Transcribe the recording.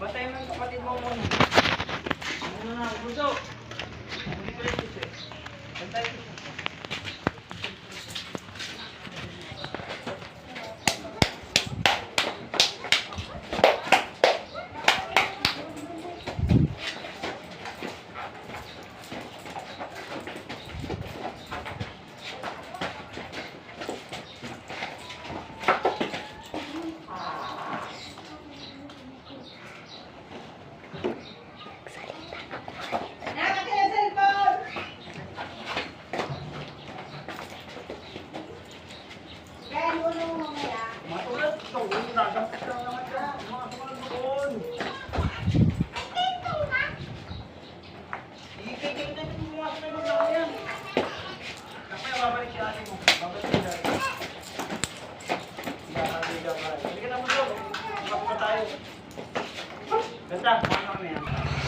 Batay mo yung kapatid mo muna. Ano na, gusto. Hindi ko rin gusto eh. Bantay ko. Matulad, nagdampit lang naman ka. Mga sumunod doon. Ikay-kay-kay mo mga sumunod lang yan. Kapaya babalik si ate mo. Babalik si ate. Hindi ka na mo doon. Kapag tayo. Ganda, mga kami yan.